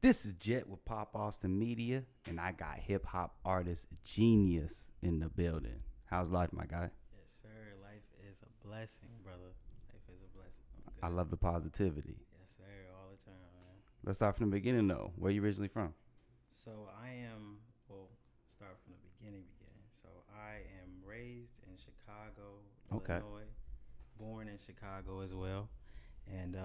This is Jet with Pop Austin Media, and I got hip hop artist Genius in the building. How's life, my guy? Yes, sir. Life is a blessing, brother. Life is a blessing. I'm I good. love the positivity. Yes, sir. All the time, man. Let's start from the beginning, though. Where you originally from? So I am, well, start from the beginning. So I am raised in Chicago, Okay. Illinois, born in Chicago as well. And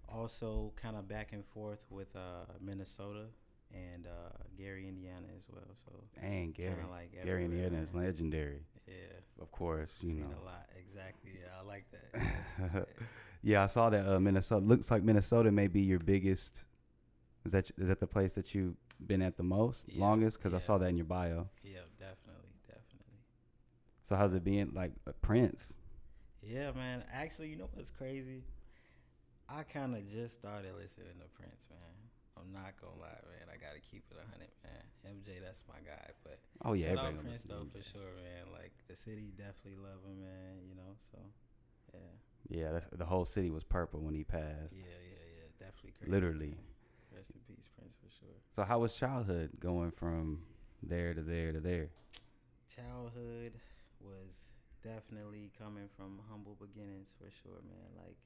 also kind of back and forth with Minnesota and Gary, Indiana as well. So Dang, Gary. kind of like Gary, everywhere, Indiana is man. legendary. Yeah. Of course, you Seen know. a lot. Exactly. Yeah, I like that. Yeah. Yeah, I saw that Minnesota. Looks like Minnesota may be your biggest. Is that the place that you've been at the most, Yeah, longest? Because I yeah, saw that in your bio. yeah, definitely. So how's it being like Prince? Yeah, man. Actually, you know what's crazy? I kind of just started listening to Prince, man. I'm not gonna lie, man. I gotta keep it 100, man. MJ, that's my guy. But Oh yeah, shout everybody out gonna Prince listen to though MJ. for sure, man. Like the city definitely love him, man. So yeah, Yeah, the whole city was purple when he passed. yeah. Definitely crazy, Literally. man. Rest in peace, Prince, for sure. So how was childhood going from there to there to there? Childhood was definitely coming from humble beginnings for sure, man. Like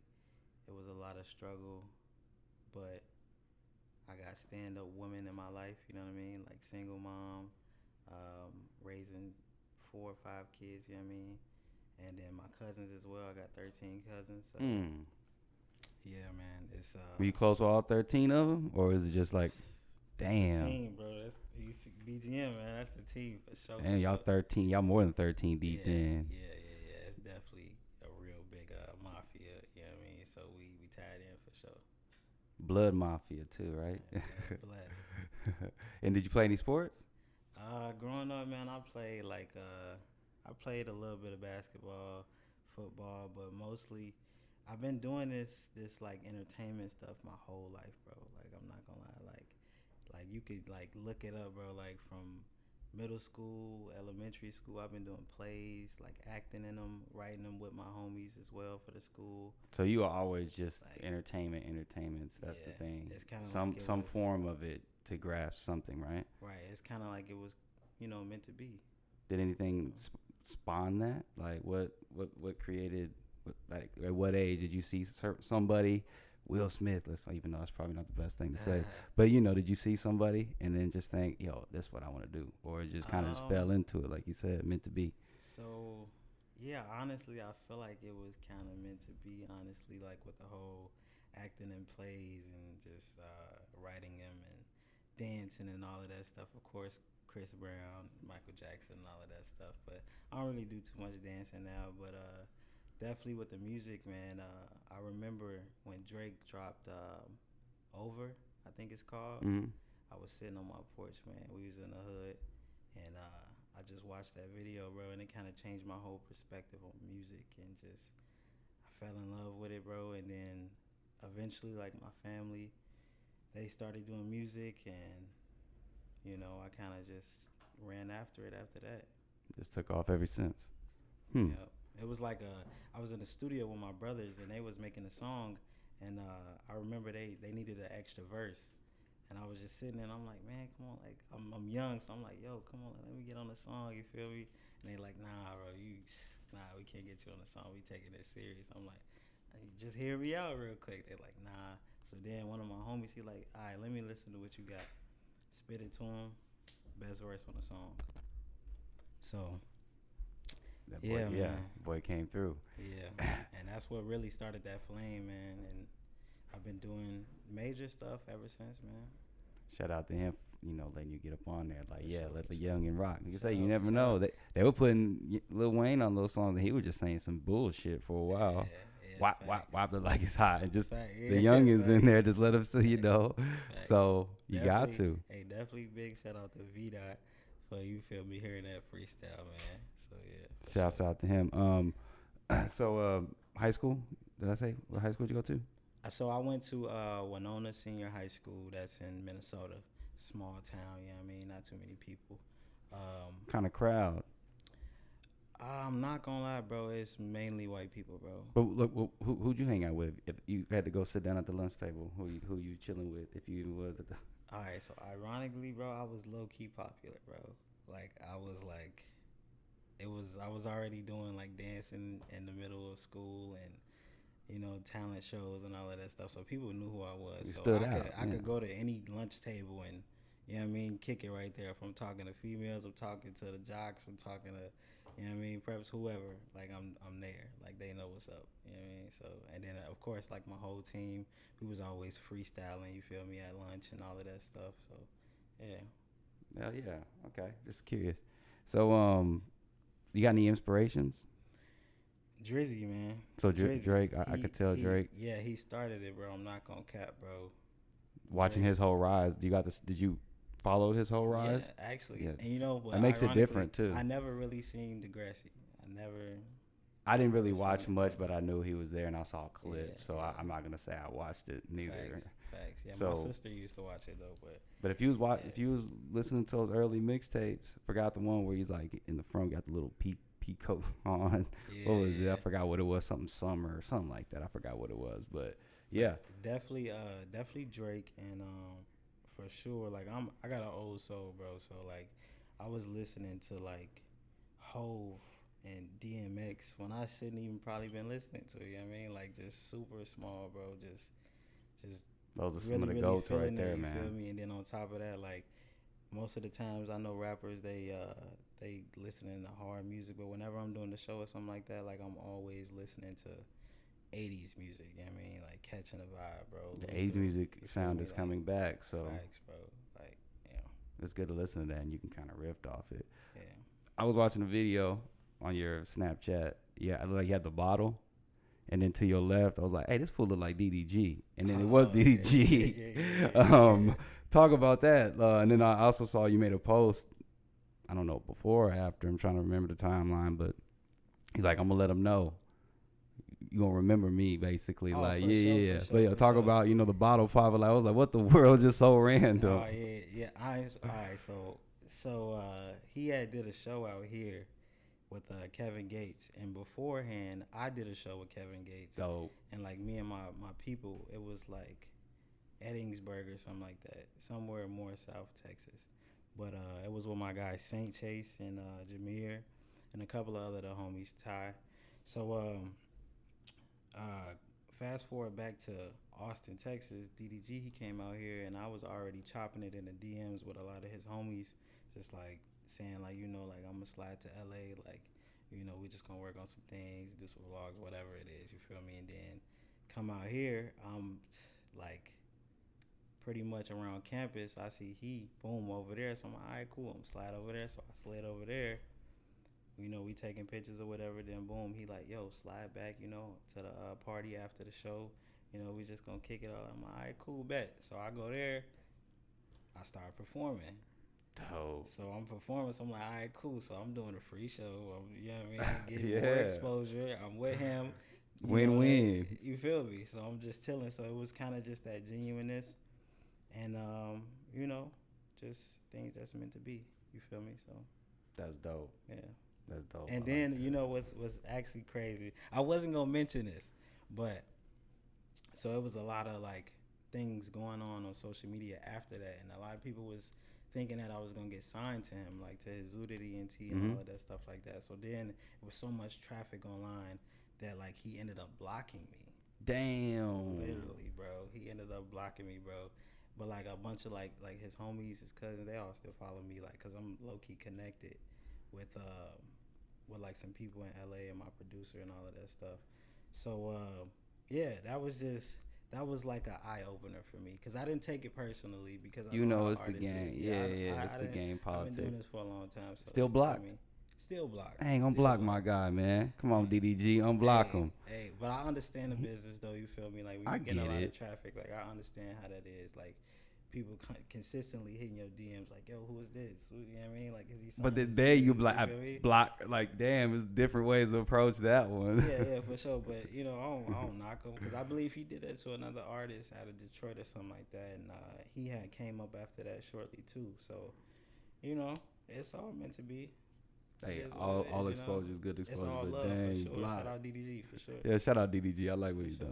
it was a lot of struggle, but I got stand up women in my life, you know what I mean? Like single mom, raising 4 or 5 kids, you know what I mean? And then my cousins as well. I got 13 cousins. So Mm. yeah, man, it's Were you close with all 13 of them, or is it just like, that's the damn, team, bro. That's you see, BGM, man. That's the team for sure. and For y'all sure. 13, y'all more than 13 deep Yeah, then. yeah. It's definitely a real big mafia. You know what I mean? So we tied in for sure. Blood Mafia too, right? Man, blessed. And did you play any sports? Growing up, man, I played a little bit of basketball, football, but mostly I've been doing this like entertainment stuff my whole life, bro. Like I'm not gonna lie, like you could like look it up, bro. Like from middle school, elementary school, I've been doing plays, like acting in them, writing them with my homies as well for the school. So you are always just Like entertainments. That's the yeah, thing. it's kind of like Some it some was form of it to grasp something, right? right. It's kind of like it was, meant to be. Did anything spawn that? Like what created? Like at what age did you see somebody? Will Smith. Let's even though that's probably not the best thing to say, but did you see somebody and then just think, yo, that's what I want to do, or it just kind of just fell into it, like you said, meant to be? So, yeah, honestly, I feel like it was kind of meant to be. Honestly, like with the whole acting in plays and just writing them and dancing and all of that stuff. Of course, Chris Brown, Michael Jackson, and all of that stuff. But I don't really do too much dancing now. But definitely with the music, man. I remember when Drake dropped "Over," I think it's called. Mm-hmm. I was sitting on my porch, man. We was in the hood, and I just watched that video, bro, and it kind of changed my whole perspective on music, and just I fell in love with it, bro. And then eventually, like my family, they started doing music, and I kind of just ran after it after that. Just took off ever since. Hmm. Yeah, it was like I was in the studio with my brothers, and they was making a song, and I remember they needed an extra verse. And I was just sitting there, and I'm like, man, come on, like I'm young, so I'm like, yo, come on, let me get on the song, you feel me? And they like, nah, bro, we can't get you on the song, we taking it serious. I'm like, hey, just hear me out real quick. They're like, nah. So then one of my homies, he like, all right, let me listen to what you got. Spit it to him, best verse on the song. So That boy, yeah, yeah, man, boy came through. yeah, and that's what really started that flame, man. And I've been doing major stuff ever since, man. Shout out to him, letting you get up on there. Like, For yeah, sure, let for the sure. young and rock. You say Shout you out, never shout know. out. They were putting Lil Wayne on those songs, and he was just saying some bullshit for a while. Yeah, Wop it like it's hot, and just Fact, the yeah, youngins in facts, there just let them see, facts. So you got Definitely, to. hey, definitely big shout out to V Dot for you feel me hearing that freestyle, man. So yeah, for Shouts sure. out to him. So high school. Did I say what high school did you go to? So I went to Winona Senior High School. That's in Minnesota, small town. You know what I mean? Not too many people. Kind of crowd. I'm not gonna lie, bro. It's mainly white people, bro. But look, who'd you hang out with if you had to go sit down at the lunch table? Who you chilling with if you even was at the? All right, so ironically, bro, I was low key popular, bro. Like I was already doing like dancing in the middle of school and talent shows and all of that stuff. So people knew who I was. You So stood out. I could go to any lunch table and kick it right there. If I'm talking to females, I'm talking to the jocks, I'm talking to preps, whoever. Like I'm there. Like they know what's up. You know what I mean? So and then of course like my whole team, we was always freestyling. You feel me at lunch and all of that stuff. So yeah. Hell yeah. Okay. Just curious. So you got any inspirations? Drizzy, man. So Drizzy, Drake, I could tell Drake. Yeah, he started it, bro. I'm not gonna cap, bro. Watching Drake. his whole rise. You got this? Did you follow his whole rise? Yeah, actually. Yeah. And you know what? That makes it different too. I never really seen Degrassi. I didn't really watch much, but I knew he was there, and I saw clips. So yeah. I'm not gonna say I watched it neither. Facts. Yeah, So, my sister used to watch it though, but if you was if you was listening to those early mixtapes, forgot the one where he's like in the front, got the little peacoat on. Yeah, what was it? I forgot what it was. Something summer or something like that. I forgot what it was, but yeah. Definitely Drake and for sure. Like I got an old soul, bro. So like I was listening to like Hove and DMX when I shouldn't even probably been listening to. You know what I mean? Like just super small, bro. Just those are really, some of the really goats right there, you man. Feel me? And then on top of that, like most of the times I know rappers they listening to hard music, but whenever I'm doing the show or something like that, like I'm always listening to 80s music. You know what I mean? Like catching a vibe, bro. The 80s music sound is coming back, so facts, bro. Like it's good to listen to that, and you can kind of riff off it. yeah. I was watching a video on your Snapchat. Yeah, like you had the bottle. And then to your left, I was like, "Hey, this fool look like DDG," and then it was DDG. Yeah. Talk about that. And then I also saw you made a post. I don't know before or after. I'm trying to remember the timeline, but he's like, "I'm gonna let them know you gonna remember me," basically. Like, yeah. But yeah, talk about the bottle pop. Like, I was like, "What the world?" Just so random. Oh yeah. All right. So he had did a show out here with Kevin Gates, and beforehand I did a show with Kevin Gates. Dope. And like me and my people, it was like Eddingsburg or something like that, somewhere more South Texas. But it was with my guys Saint Chase and Jameer and a couple of other homies, Ty. So fast forward back to Austin, Texas, DDG, he came out here and I was already chopping it in the DMs with a lot of his homies, just like saying like, like I'm gonna slide to LA, like, we just gonna work on some things, do some vlogs, whatever it is, you feel me? And then come out here, like pretty much around campus, I see he boom over there, so I'm like, all right, cool, I'm slide over there. So I slid over there, we taking pictures or whatever, then boom, he like, yo, slide back, to the party after the show, we just gonna kick it all. I'm like, all right, cool, bet. So I go there, I start performing. Dope. So I'm performing, so I'm like, all right, cool. So I'm doing a free show. You know what I mean? Getting more exposure. I'm with him. Win-win. You feel me? So I'm just chilling. So it was kind of just that genuineness and, just things that's meant to be. You feel me? So that's dope. Yeah. That's dope. And then, what's actually crazy? I wasn't going to mention this, but so it was a lot of, like, things going on social media after that. And a lot of people was thinking that I was gonna get signed to him, like to his Zudity and T and all of that stuff like that. So then it was so much traffic online that like he ended up blocking me. Damn. Literally, bro. He ended up blocking me, bro. But like a bunch of like his homies, his cousins, they all still follow me, like, cause I'm low key connected with like some people in LA and my producer and all of that stuff. So yeah, that was like an eye opener for me because I didn't take it personally because I know it's the game. It's the game politics. I've been doing this for a long time. So still blocked. Still blocked. I ain't gonna block my guy, man. Come on, DDG, unblock him. Hey, but I understand the business though. You feel me? Like we get a lot of traffic. Like I understand how that is. Like people consistently hitting your DMs like, yo, who is this? You know what I mean? Like, is he? But there you block. Like, damn, it's different ways to approach that one. Yeah, for sure. But I don't knock him because I believe he did that to another artist out of Detroit or something like that, and he had came up after that shortly too. So, it's all meant to be. It Hey, is what all it is, all you know. exposure is good It's exposure, all but love for dang, sure. Shout block. out DDG for sure. Yeah, shout out DDG. I like what For he's sure.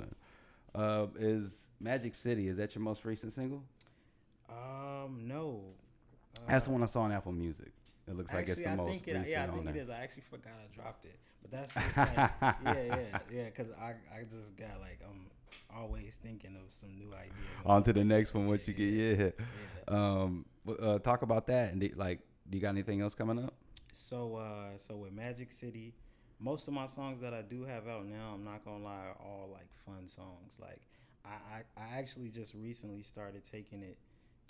done. Is Magic City? Is that your most recent single? No. That's the one I saw on Apple Music. It looks like it's Actually, the I most think it. Yeah, I recent on think it there. is. I actually forgot I dropped it, but that's just like, yeah. Cause I just got like always thinking of some new ideas and On stuff to the like next that. one. What you get? Yeah. Yeah. Talk about that. And like, do you got anything else coming up? So with Magic City, most of my songs that I do have out now, I'm not gonna lie, are all like fun songs. Like I actually just recently started taking it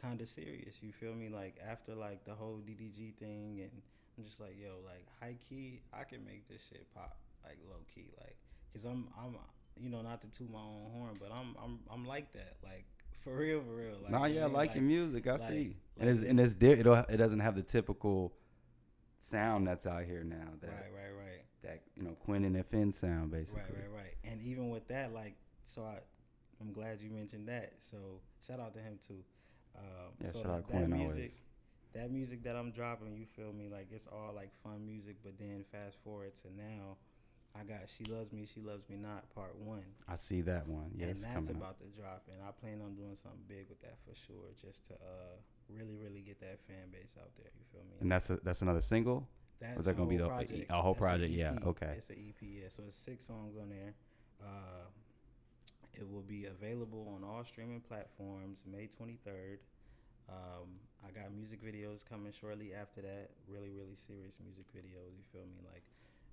kind of serious. You feel me? Like after like the whole DDG thing, and I'm just like, yo, like high key, I can make this shit pop. Like low key, like, cause I'm, not to toot my own horn, but I'm like that. Like for real. Like Nah, you know yeah, I what I mean? like your music. I Like see. And like it's this. it doesn't have the typical sound that's out here now. Right. That Quinn and Finn sound basically. Right. And even with that, like, I'm glad you mentioned that. So shout out to him too. Yeah, So shout out that Quinn always. music, that music that I'm dropping, you feel me? Like it's all like fun music. But then fast forward to now, I got She Loves Me Not Part 1. I see that one. Yes, And that's coming up. about to drop, and I plan on doing something big with that for sure, just to really get that fan base out there. You feel me? And that's another single. That's Or is that gonna be a whole That's a project? Yeah. EP. Okay. It's an EP. Yeah. So it's 6 songs on there. Uh, it will be available on all streaming platforms May 23rd. I got music videos coming shortly after that. Really serious music videos. You feel me? Like,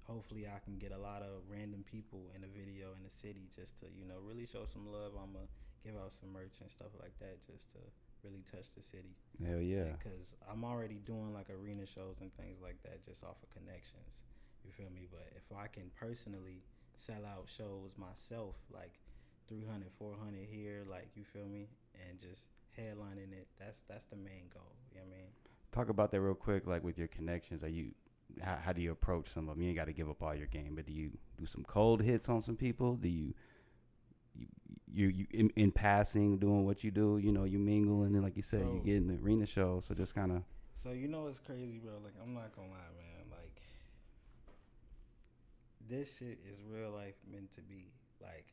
hopefully I can get a lot of random people in the video in the city just to really show some love. I'ma give out some merch and stuff like that just to really touch the city. Hell yeah. Because I'm already doing like arena shows and things like that just off of connections. You feel me? But if I can personally sell out shows myself, like 300, 400 here, like you feel me, and just headlining it, that's the main goal. You know what I mean? Talk about that real quick. Like with your connections, how do you approach some of them? You ain't got to give up all your game, but do you do some cold hits on some people? Do you in passing doing what you do? You mingle, and then like you said, you get in the arena show. So just kind of. So it's crazy, bro. Like I'm not gonna lie, man. Like this shit is real life meant to be. Like,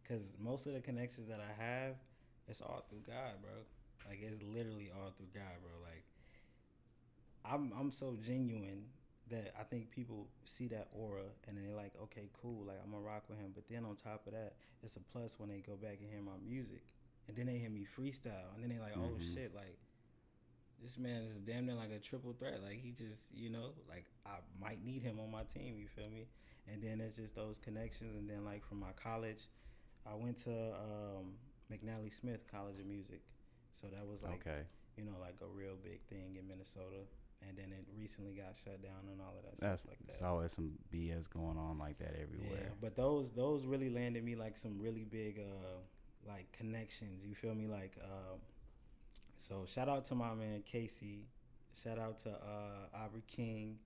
cause most of the connections that I have, it's all through God, bro. Like it's literally all through God, bro. Like I'm so genuine that I think people see that aura and then they're like, okay, cool, like I'm gonna rock with him. But then on top of that, it's a plus when they go back and hear my music, and then they hear me freestyle, and then they like, oh shit, like this man is damn near like a triple threat. Like he just, like I might need him on my team. You feel me? And then it's just those connections, and then like from my college, I went to McNally Smith College of Music, so that was like, Okay. like a real big thing in Minnesota. And then it recently got shut down and all of that That's stuff like that. There's always some BS going on like that everywhere. Yeah, but those really landed me like some really big like connections. You feel me? Like so shout out to my man Casey. Shout out to Aubrey King.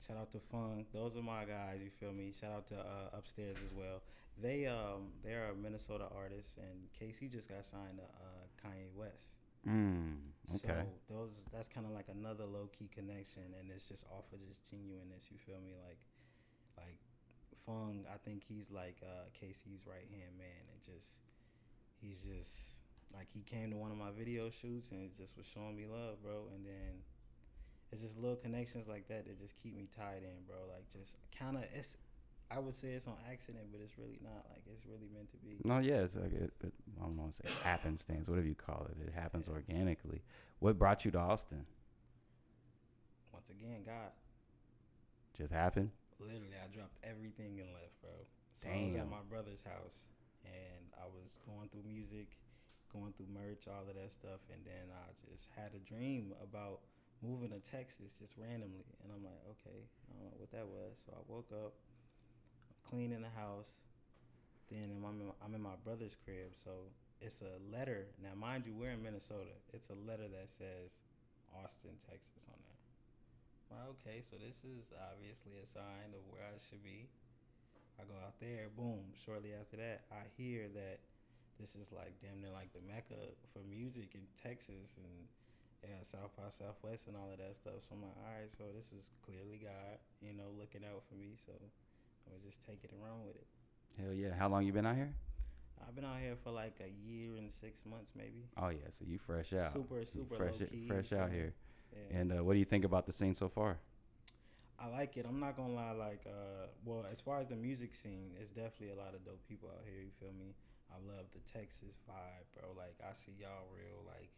Shout out to Funk. Those are my guys. You feel me? Shout out to Upstairs as well. They're a Minnesota artist, and Casey just got signed to Kanye West. Okay. So that's kind of like another low key connection, and it's just off of just genuineness. You feel me? Like Fung, I think he's like Casey's right hand man, and he's just like he came to one of my video shoots and just was showing me love, bro. And then it's just little connections like that just keep me tied in, bro. Like just kind of I would say it's on accident, but it's really not. Like it's really meant to be. No, yeah, it's like I don't want to say happenstance, whatever you call it. It happens organically. What brought you to Austin? Once again, God. Just happened. Literally, I dropped everything and left, bro. So Damn. I was at my brother's house, and I was going through music, going through merch, all of that stuff, and then I just had a dream about moving to Texas just randomly, and I'm like, okay, I don't know what that was. So I woke up, cleaning the house, then I'm in my brother's crib, so it's a letter. Now, mind you, we're in Minnesota. It's a letter that says Austin, Texas on there. Well, okay, so this is obviously a sign of where I should be. I go out there, boom. Shortly after that, I hear that this is like damn near like the mecca for music in Texas, and yeah, South by Southwest and all of that stuff. So I'm like, all right, so this is clearly God, looking out for me. So I'm gonna just take it and run with it. Hell yeah. How long you been out here? I've been out here for like a year and 6 months, maybe. Oh yeah, so you fresh out. Super, You super fresh low key. fresh out here. Yeah. And what do you think about the scene so far? I like it. I'm not gonna lie. Like, well, as far as the music scene, it's definitely a lot of dope people out here. You feel me? I love the Texas vibe, bro. Like, I see y'all real like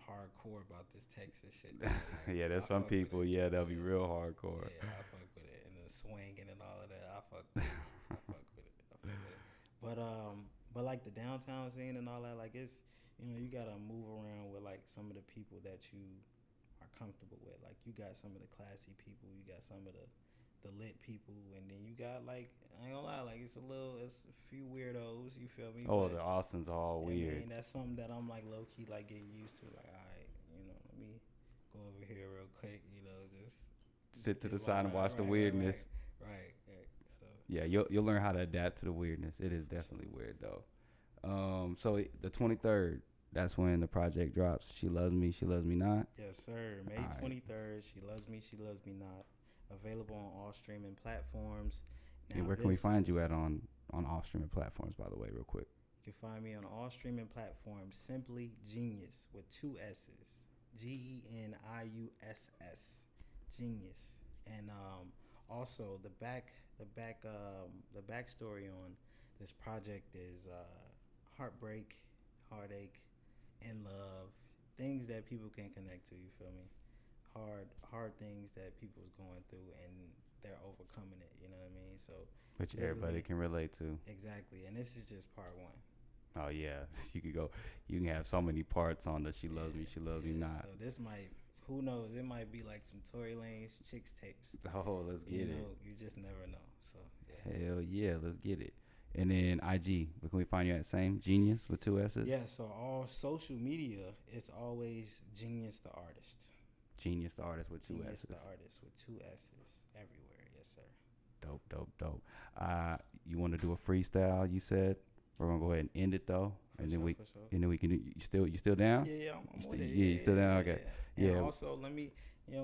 hardcore about this Texas shit. Like, Yeah, there's I some fuck with people. it. Yeah, they'll be real hardcore. Yeah, I fuck with it, and the swinging and all of that. I fuck with it. I fuck with it. I fuck with it. But like the downtown scene and all that, like it's you gotta move around with like some of the people that you are comfortable with. Like you got some of the classy people, you got some of the lit people, and then you got like I ain't gonna lie, like it's a few weirdos. You feel me? Oh, But, the Austin's all I weird. mean, that's something that I'm like low key like getting used to. Like, all right, let me go over here real quick. Just Sit to the side and watch the weirdness. Right. So Yeah, you'll learn how to adapt to the weirdness. It is definitely weird though. So the 23rd, that's when the project drops. She loves me, she loves me not. yes, sir. May 23rd. She loves me. She loves me not. Available on all streaming platforms. Now, And where can we find you at on all streaming platforms? By the way, real quick. You can find me on all streaming platforms. Simply Genius with two S's. GENIUSS. Genius. And also the backstory on this project is heartbreak, heartache, and love. Things that people can connect to. You feel me? Hard things that people's going through and they're overcoming it. You know what I mean? So Which everybody can relate to. exactly. And this is just part one. Oh yeah, you can have so many parts on the she loves me, she loves me not. So this might, who knows? It might be like some Tory Lanez chicks tapes. Oh, let's get it. You just never know. So yeah. Hell yeah, let's get it. And then IG, where can we find you at? Same Genius with two S's. Yeah. So all social media, it's always Genius the artist. Genius the artist with two Genius S's. the artist with two S's everywhere. Yes, sir. Dope. You want to do a freestyle? You said we're gonna go ahead and end it though, and then we can do. You still down? Yeah, I'm with it. Yeah, you still down? Okay. And Yeah. also, let me,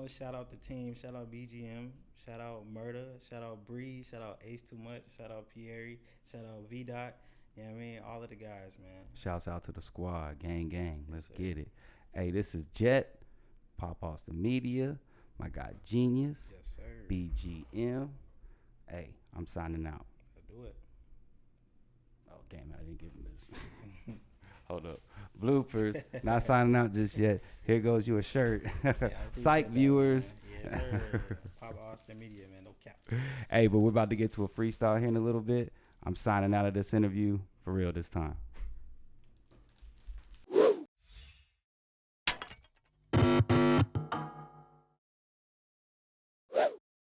shout out the team. Shout out BGM. Shout out Murda. Shout out Bree. Shout out Ace Too Much. Shout out Pierre. Shout out V Dot. You know what I mean? All of the guys, man. Shouts out to the squad, gang. Let's get it. Hey, this is Jet, Pop Austin Media, my guy Genius, Yes, sir. BGM. Hey, I'm signing out. Do it. Oh damn it, I didn't give him this. Hold up. Bloopers. Not signing out just yet. Here goes your shirt. Psych viewers. Yes, sir. Pop Austin Media, man. No cap. Hey, but we're about to get to a freestyle here in a little bit. I'm signing out of this interview for real this time.